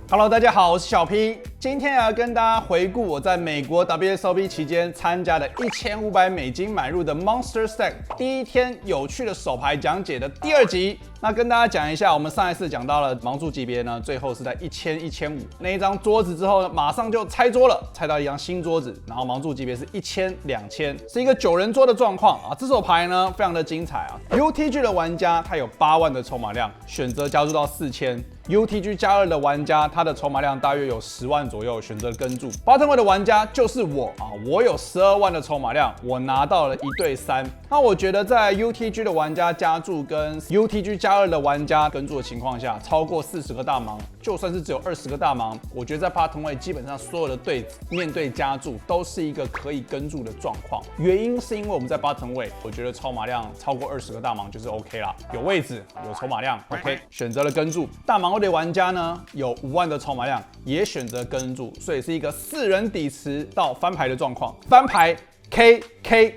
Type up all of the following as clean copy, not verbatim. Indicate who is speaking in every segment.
Speaker 1: Hello， 大家好，我是小 P， 今天要跟大家回顾我在美国 WSOP 期间参加的$1500买入的 Monster Stack 第一天有趣的手牌讲解的第二集。那跟大家讲一下，我们上一次讲到了盲注级别呢，最后是在1000、1500那一张桌子之后呢，马上就拆桌了，拆到一张新桌子，然后盲注级别是1000、2000，是一个9人桌的状况啊。这手牌呢非常的精彩啊。UTG 的玩家他有8万的筹码量，选择加注到4000；UTG 加2的玩家他的筹码量大约有10万左右，选择跟注。Bottom way 的玩家就是我啊，我有12万的筹码量，我拿到了1对3。那我觉得在 UTG 的玩家加注跟 UTG 加2的玩家跟注的情况下，超过40个大盲，就算是只有20个大盲，我觉得在 Bottom way 基本上所有的对子面对加注都是一个可以跟注的状况。原因是因为我们在 Bottom way， 我觉得筹码量超过20个大盲就是 OK 啦，有位置有筹码量 OK， 选择了跟注。大盲位的玩家呢有5万的筹码量，也选择跟注，所以是一个4人底池到翻牌的状况。翻牌 KK3，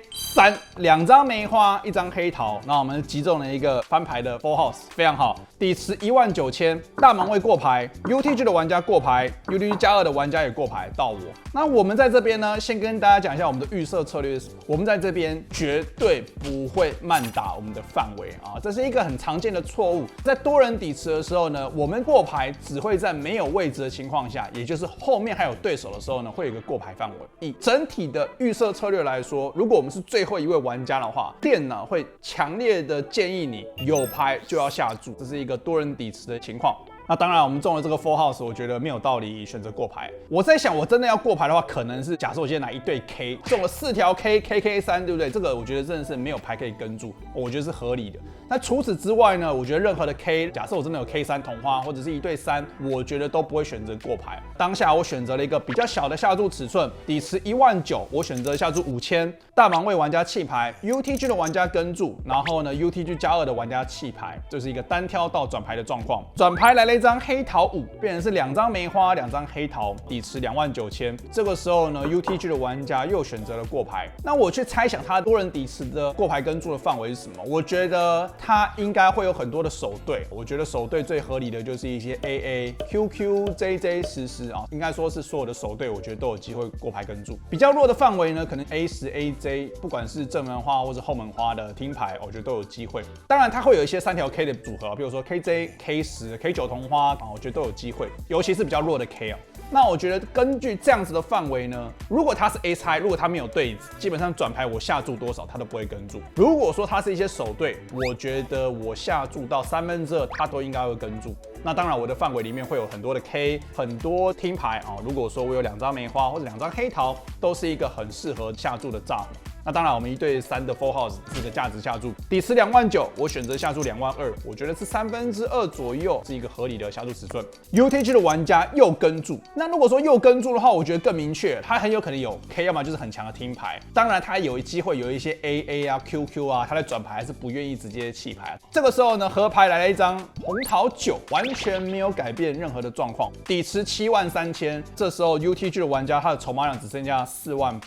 Speaker 1: 2张梅花，1张黑桃，那我们击中了一个翻牌的 Full House， 非常好。底池19000，大盲位过牌 ，UTG 的玩家过牌 ，UTG 加2的玩家也过牌，到我。那我们在这边呢，先跟大家讲一下我们的预设策略是，我们在这边绝对不会慢打我们的范围啊，这是一个很常见的错误。在多人底池的时候呢，我们过牌只会在没有位置的情况下，也就是后面还有对手的时候呢，会有一个过牌范围。以整体的预设策略来说，如果我们是最后一位玩家的话，电脑会强烈的建议你有牌就要下注，这是一个多人底池的情况。那当然，我们中了这个 Full House， 我觉得没有道理选择过牌。我在想，我真的要过牌的话，可能是假设我今天拿1对 K， 中了4条 KK3， 对不对？这个我觉得真的是没有牌可以跟注，我觉得是合理的。那除此之外呢，我觉得任何的 K， 假设我真的有 K3 同花，或者是1对3，我觉得都不会选择过牌。当下我选择了一个比较小的下注尺寸，底池19000，我选择下注5000。大盲位玩家弃牌 ，UTG 的玩家跟注，然后呢 UTG 加2的玩家弃牌，这是一个单挑到转牌的状况。转牌来了一张黑桃5，变成是2张梅花，2张黑桃，底池29000。这个时候呢 ，UTG 的玩家又选择了过牌。那我去猜想他多人底池的过牌跟注的范围是什么？我觉得他应该会有很多的手对。我觉得手对最合理的就是一些 AA、QQ、JJ、10啊，应该说是所有的手对，我觉得都有机会过牌跟注。比较弱的范围呢，可能 A10、AJ， 不管是正门花或者后门花的听牌，我觉得都有机会。当然，它会有一些3条 K 的组合，比如说 KJ、K10、K9 同花。我觉得都有机会，尤其是比较弱的 K 啊。那我觉得根据这样子的范围呢，如果它是 A 猜，如果它没有对子，基本上转牌我下注多少它都不会跟注。如果说它是一些手对，我觉得我下注到2/3，它都应该会跟注。那当然，我的范围里面会有很多的 K， 很多听牌啊。如果说我有2张梅花或者2张黑桃，都是一个很适合下注的炸胡。那当然，我们1对3的 Full House 是一个价值下注，底池29000，我选择下注22000，我觉得是2/3左右，是一个合理的下注尺寸。UTG 的玩家又跟注，那如果说又跟注的话，我觉得更明确，他很有可能有 K， 要么就是很强的听牌，当然他有机会有一些 AA 啊、QQ 啊，他在转牌还是不愿意直接弃牌。这个时候呢，合牌来了一张红桃9，完全没有改变任何的状况，底池73000，这时候 UTG 的玩家他的筹码量只剩下48000，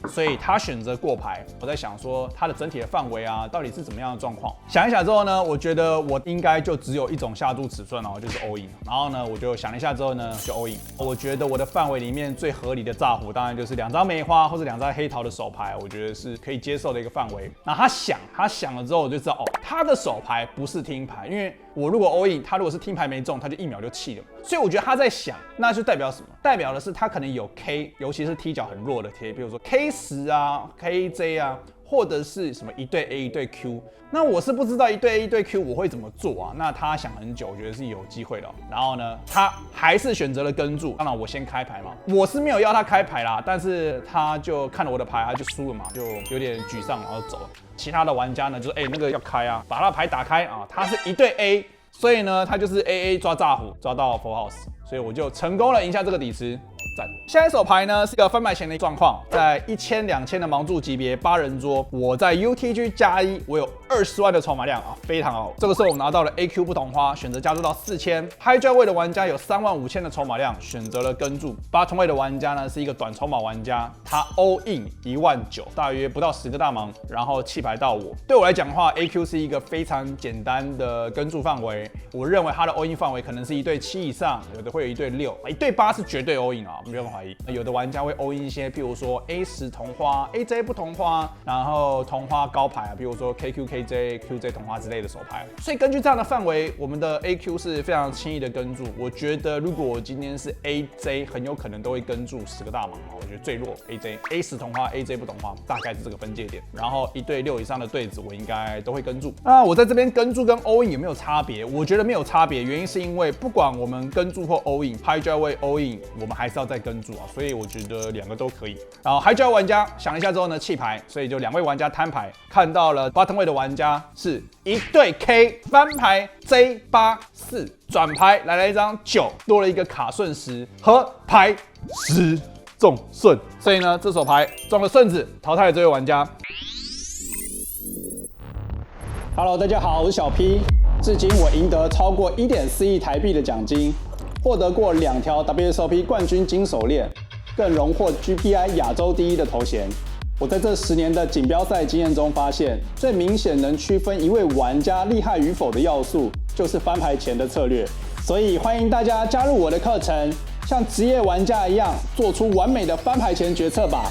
Speaker 1: 所以他选择过牌。我在想说它的整体的范围啊，到底是怎么样的状况？想一想之后呢，我觉得我应该就只有一种下注尺寸哦，就是 all in。然后呢，我就想了一下之后呢，就 all in。我觉得我的范围里面最合理的炸胡，当然就是2张梅花或者2张黑桃的手牌，我觉得是可以接受的一个范围。那他想了之后，我就知道哦，他的手牌不是听牌，因为我如果 all in， 他如果是听牌没中，他就1秒就弃了。所以我觉得他在想，那就代表什么？代表的是他可能有 K， 尤其是踢脚很弱的 K， 比如说 K10啊、KJ 啊，或者是什么1对 A 1对 Q。那我是不知道1对 A 1对 Q 我会怎么做啊？那他想很久，我觉得是有机会的。然后呢，他还是选择了跟注。当然我先开牌嘛，我是没有要他开牌啦，但是他就看了我的牌，他就输了嘛，就有点沮丧，然后走了。其他的玩家呢，就是那个要开啊，把他的牌打开啊，他是1对 A。所以呢，他就是 AA 抓炸胡，抓到 Full House，所以我就成功了赢下这个底池。赞。下一手牌呢是个翻牌前的状况，在1000、2000的盲注级别8人桌，我在 UTG 加1，我有20万的筹码量啊，非常好。这个时候我拿到了 AQ 不同花，选择加注到4000。Hijack 位的玩家有35000的筹码量，选择了跟注。Bottom 位的玩家呢是一个短筹码玩家，他 all in 19000，大约不到10个大盲，然后弃牌到我。对我来讲的话 ，AQ 是一个非常简单的跟注范围。我认为他的 all in 范围可能是1对7以上，有的会有1对6，1对8是绝对 all in 啊，不用怀疑。有的玩家会 all in 一些，譬如说 A10同花、AJ 不同花，然后同花高牌啊，譬如说 KQ、KJ、QJ 同花之类的手牌。所以根据这样的范围，我们的 AQ 是非常轻易的跟注。我觉得如果我今天是 AJ， 很有可能都会跟注10个大盲。我觉得最弱 AJ、A10同花、AJ 不同花，大概是这个分界点。然后1对6以上的对子，我应该都会跟注。那我在这边跟注跟 all in 有没有差别？我觉得没有差别，原因是因为不管我们跟注或 all in，Hijack 位 all in， 我们还是要再跟注啊，所以我觉得2个都可以。然后 Hijack 玩家想了一下之后呢，弃牌，所以就2位玩家摊牌，看到了 Bottom 位的玩家是1对 K 翻牌 J84，转牌来了一张9，多了一个卡顺10，和牌10中顺，所以呢这手牌中了顺子，淘汰了这位玩家。
Speaker 2: Hello， 大家好，我是小 P。至今我赢得超过1.4亿台币的奖金，获得过2条 WSOP 冠军金手链，更荣获 GPI 亚洲第1的头衔。我在这10年的锦标赛经验中发现，最明显能区分一位玩家厉害与否的要素，就是翻牌前的策略。所以欢迎大家加入我的课程，像职业玩家一样，做出完美的翻牌前决策吧。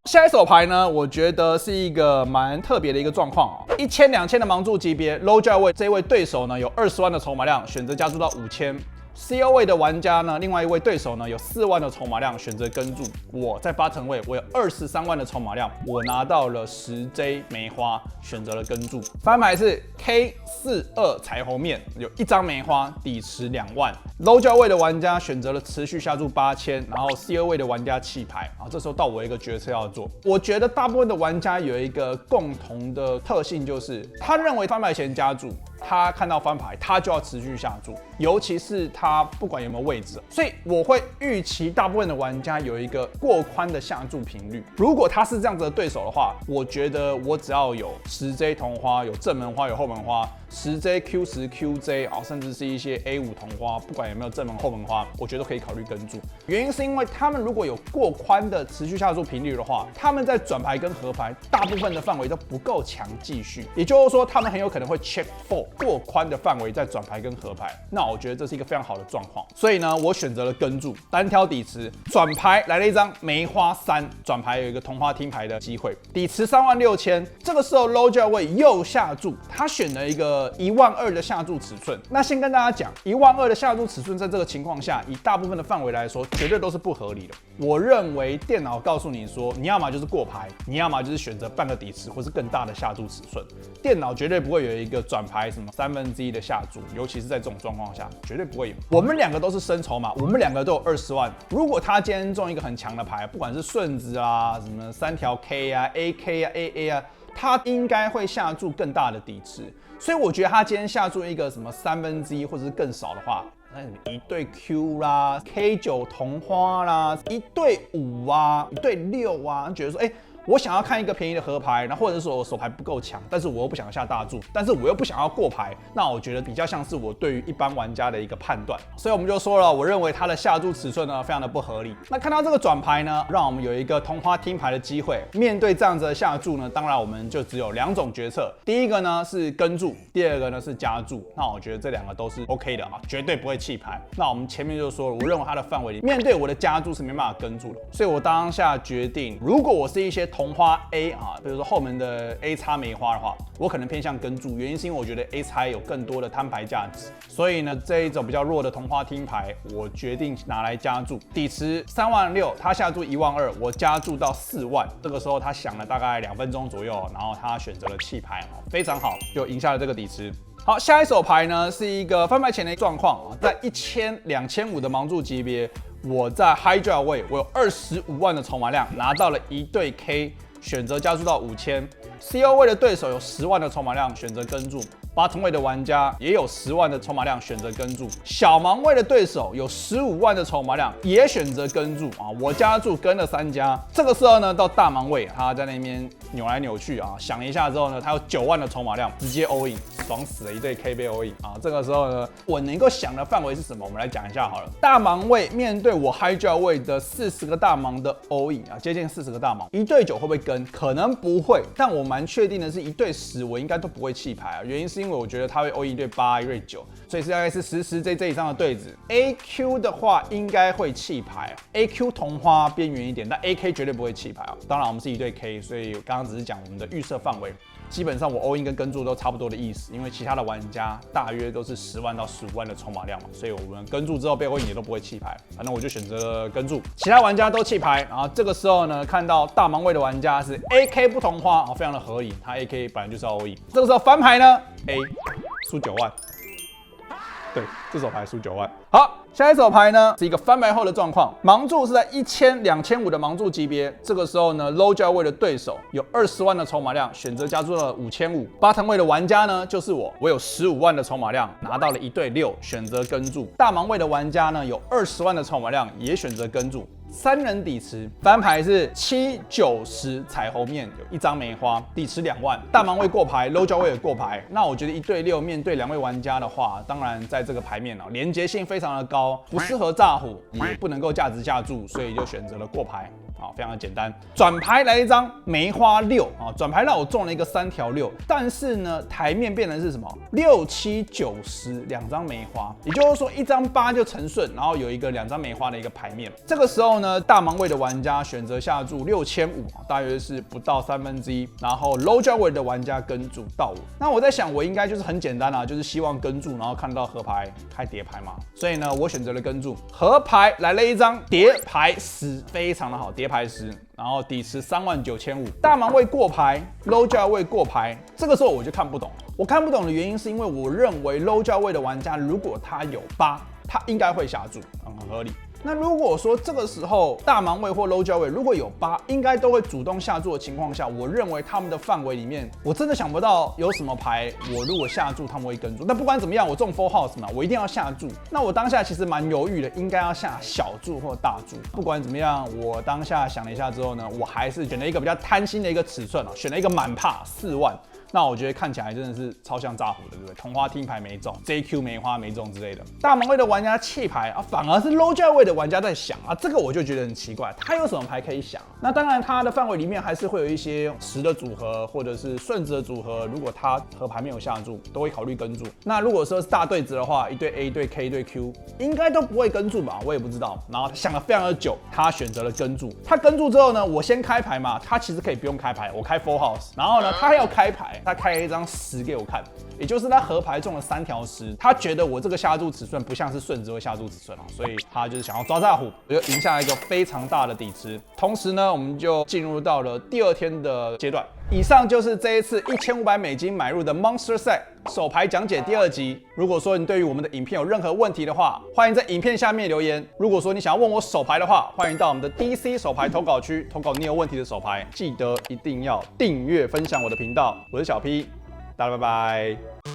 Speaker 1: 下一手牌呢，我觉得是一个蛮特别的一个状况啊。1000、2000的盲注级别 ，Low Jack 位这位对手呢有20万的筹码量，选择加注到5000。CO 位的玩家呢，另外一位对手呢有4万的筹码量，选择跟注。我在8层位，我有23万的筹码量，我拿到了10J 梅花，选择了跟注。翻牌是 K42 彩虹面，有1张梅花，底池2万。Low Jack 位的玩家选择了持续下注8000，然后 CO 位的玩家弃牌。然后这时候到我一个决策要做，我觉得大部分的玩家有一个共同的特性，就是他认为翻牌前加注。他看到翻牌，他就要持续下注，尤其是他不管有没有位置，所以我会预期大部分的玩家有一个过宽的下注频率。如果他是这样子的对手的话，我觉得我只要有10J 同花，有正门花，有后门花，10J、Q10、QJ 啊，甚至是一些 A5 同花，不管有没有正门后门花，我觉得可以考虑跟注。原因是因为他们如果有过宽的持续下注频率的话，他们在转牌跟合牌大部分的范围都不够强继续，也就是说他们很有可能会 check fold。过宽的范围在转牌跟合牌，那我觉得这是一个非常好的状况，所以呢，我选择了跟注，单挑底池，转牌来了一张梅花3，转牌有一个同花听牌的机会，底池36000，这个时候 Low Jack 位又下注，他选了一个12000的下注尺寸。那先跟大家讲，12000的下注尺寸，在这个情况下，以大部分的范围来说，绝对都是不合理的。我认为电脑告诉你说，你要么就是过牌，你要么就是选择半个底池或是更大的下注尺寸，电脑绝对不会有一个转牌什么1/3的下注，尤其是在这种状况下，绝对不会有。我们2个都是深筹码，我们2个都有20万。如果他今天中一个很强的牌，不管是顺子啊，什么3条 K 啊、AK 啊、AA 啊，他应该会下注更大的底池。所以我觉得他今天下注一个什么1/3或者是更少的话，那1对 Q 啦、K9 同花啦、1对5啊、1对6啊，觉得说我想要看一个便宜的合牌，然后或者是说我手牌不够强，但是我又不想要下大注，但是我又不想要过牌，那我觉得比较像是我对于一般玩家的一个判断。所以我们就说了，我认为他的下注尺寸呢非常的不合理。那看到这个转牌呢，让我们有一个同花听牌的机会。面对这样子的下注呢，当然我们就只有2种决策，第一个呢是跟注，第二个呢是加注。那我觉得这2个都是 OK 的啊，绝对不会弃牌。那我们前面就说了，我认为他的范围里，面对我的加注是没办法跟注的，所以我当下决定，如果我是一些同花 A 啊，比如说后门的 A 叉梅花的话，我可能偏向跟注，原因是因为我觉得 A 叉有更多的摊牌价值，所以呢这一种比较弱的同花听牌，我决定拿来加注。底池36000，他下注12000，我加注到4万。这个时候他想了大概2分钟左右，然后他选择了弃牌，非常好，就赢下了这个底池。好，下一手牌呢是一个翻牌前的状况啊，在1000、2500的盲注级别，我在 Hijack 位，我有25万的筹码量，拿到了1对 K。选择加注到5000 ，CO 位的对手有10万的筹码量，选择跟注。，bottom 位的玩家也有10万的筹码量选择跟注，小盲位的对手有15万的筹码量也选择跟注啊，我加注跟了3家。这个时候呢，到大盲位他在那边扭来扭去啊，想了一下之后呢，他有9万的筹码量，直接 all in， 爽死了，一对 K 杯 all in 啊。这个时候呢，我能够想的范围是什么？我们来讲一下好了。大盲位面对我 hijack 位的40个大盲的 all in 啊，接近40个大盲，1对9会不会跟？可能不会，但我蛮确定的是1对10，我应该都不会弃牌啊。原因是因为我觉得他会 all in 1对8、1对9，所以是大概是10、10 这以上的对子。AQ 的话应该会弃牌，AQ 同花边缘一点，但 AK 绝对不会弃牌啊。当然我们是1对 K， 所以刚刚只是讲我们的预设范围。基本上我 all in 跟跟注都差不多的意思，因为其他的玩家大约都是10万到15万的筹码量嘛，所以我们跟注之后被 all in 也都不会弃牌，反正我就选择了跟注。其他玩家都弃牌，然后这个时候呢，看到大盲位的玩家是 AK 不同花，非常的合理，他 AK 本来就是要 all in。这个时候翻牌呢 ，A 输9万。对，这手牌输9万。好，下一手牌呢是一个翻牌后的状况，盲注是在1000、2500的盲注级别。这个时候呢 ，low 价位的对手有20万的筹码量，选择加注了5500。bottom 位的玩家呢就是我有15万的筹码量，拿到了1对6，选择跟注。大盲位的玩家呢有20万的筹码量，也选择跟注。3人底池，翻牌是7、9、10彩虹面，有1张梅花，底池2万。大盲位过牌 ，low 价位也过牌。那我觉得1对6面对2位玩家的话，当然在这个牌面连结性非常的高，不适合炸虎，也不能够价值下注，所以就选择了过牌。非常的简单。转牌来一张梅花6啊，转牌让我中了一个3条6，但是呢，台面变成是什么？6、7、9、10，2张梅花，也就是说1张8就成顺，然后有一个2张梅花的一个牌面。这个时候呢，大盲位的玩家选择下注6500，大约是不到1/3，然后 low 价位的玩家跟注到5。那我在想，我应该就是很简单啦，就是希望跟注，然后看到合牌开叠牌嘛，所以呢，我选择了跟注。合牌来了一张叠牌10，非常的好，叠牌10，然后底池39500，大盲位过牌 ，low 价位过牌，这个时候我就看不懂。我看不懂的原因是因为我认为 low 价位的玩家如果他有8，他应该会下注，很合理。那如果说这个时候大盲位或 low 价位如果有8，应该都会主动下注的情况下，我认为他们的范围里面，我真的想不到有什么牌，我如果下注他们会跟注。但不管怎么样，我中 full house 嘛，我一定要下注。那我当下其实蛮犹豫的，应该要下小注或大注。不管怎么样，我当下想了一下之后呢，我还是选了一个比较贪心的一个尺寸啊，选了一个满帕4万。那我觉得看起来真的是超像炸虎的，对不对？同花听牌没中 ，JQ 梅花没中之类的。大盲位的玩家弃牌啊，反而是 low 价位的玩家在想啊，这个我就觉得很奇怪，他有什么牌可以想？那当然，他的范围里面还是会有一些10的组合或者是顺子的组合，如果他合牌没有下注，都会考虑跟注。那如果说是大对子的话，1对 A、1对 K、1对 Q， 应该都不会跟注吧？我也不知道。然后他想了非常的久，他选择了跟注。他跟注之后呢，我先开牌嘛，他其实可以不用开牌，我开 full house， 然后呢，他要开牌。他开了一张10给我看，也就是他合牌中了3条10，他觉得我这个下注尺寸不像是顺子会下注尺寸啊，所以他就是想要抓炸虎，我就赢下了一个非常大的底池。同时呢，我们就进入到了第2天的阶段。以上就是这一次$1500买入的 Monster Set 手牌讲解第2集。如果说你对于我们的影片有任何问题的话，欢迎在影片下面留言。如果说你想要问我手牌的话，欢迎到我们的 DC 手牌投稿区投稿你有问题的手牌。记得一定要订阅分享我的频道。我是小 P，大家拜拜。